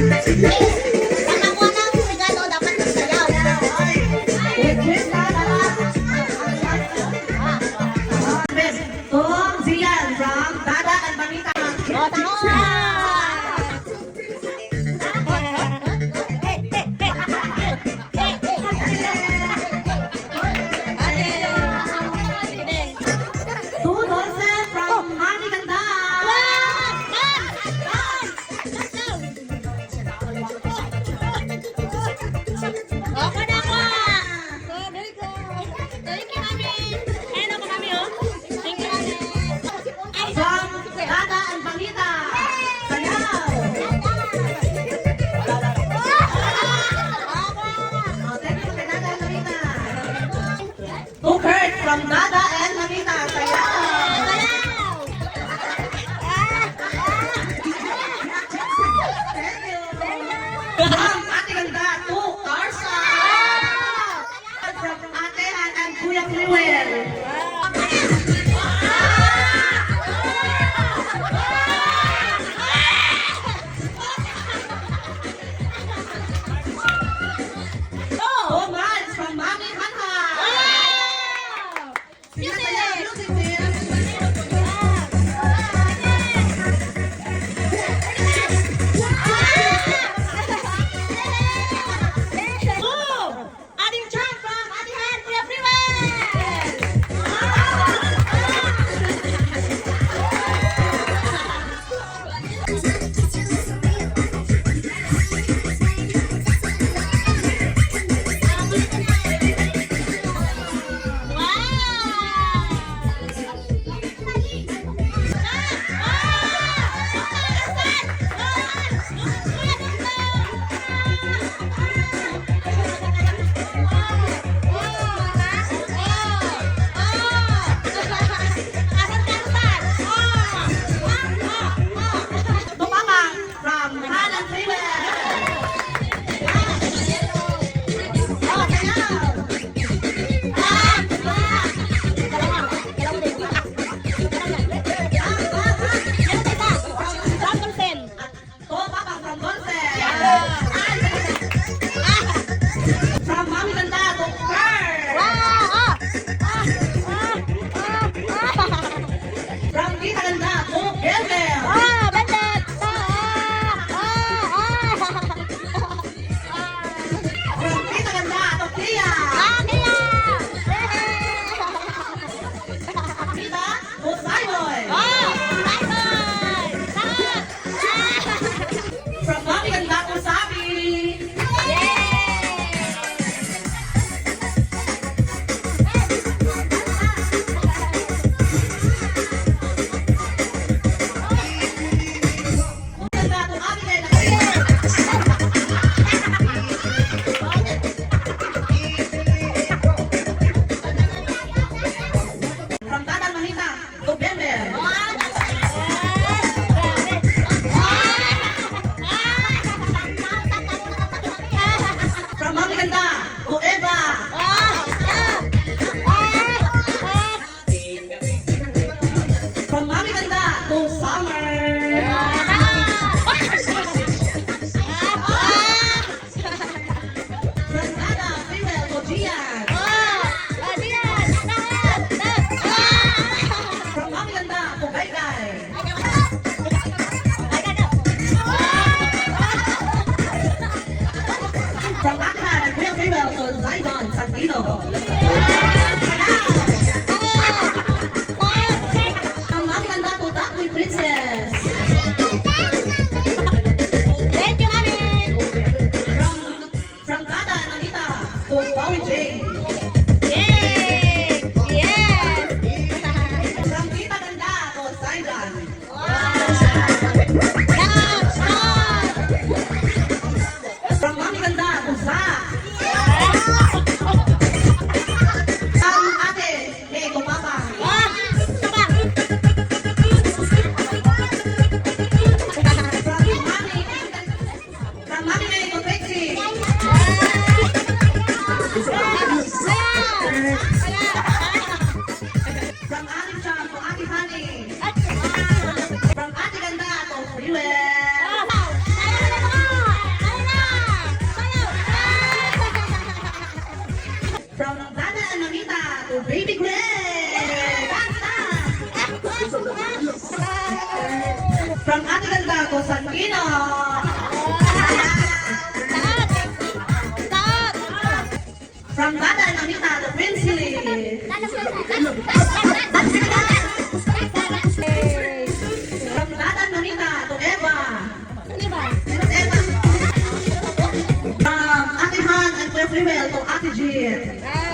Pagkakuha ng regalo, dapat magsayaw. Tong Zian from Dada and Manita. O, tao! Two Dolce from Mami Ganda. Okay na ako! Very good! Thank you, Mami! Ayun ako, Mami, oh! Thank you, Mami! From Dada and Manita. Sayaw. Oh, thank you kay Dada and Manita. To Kurt from Dada and Manita. Sayaw. From Ate Ganda to Carsa. From Ate Han and Kuya Cliwell. Oh, Mads from Mami Hanha. Sila sayaw, beautiful. Ating chan from Ate Han, Kuya Freewell! Tumama from Han and Cliwell. Oh, sayaw. To Papa from Dolce. From Mami Ganda to Kurt. From Tita Ganda to Belbel. From Tita Ganda to Tia. Tita to Saiboy. From Mami Ganda to Sabi. Ganda to Abigail. From Dada and Manita to Belbel. From Mami Ganda to Eva. From Mami Ganda to Summer. From Dada, Freewell to Gian. From Mami Ganda to Gaygay. From Ate Han and Kuya Freewell to Zidon Santino. From Mami Ganda to Dakwi Princess. From Dada and Anita to Bowie Jane. From Tita Ganda to Zidon. From Mami Ganda to Zach. From Ate Hey to Papa. From Ate Ganda to Sangino. Taat! From Dada and Amita to Princely. From Dada and Amita to Eva. Ano ba? Miss Eva. From Ate Han and Kuya Flewell to Ate Jean.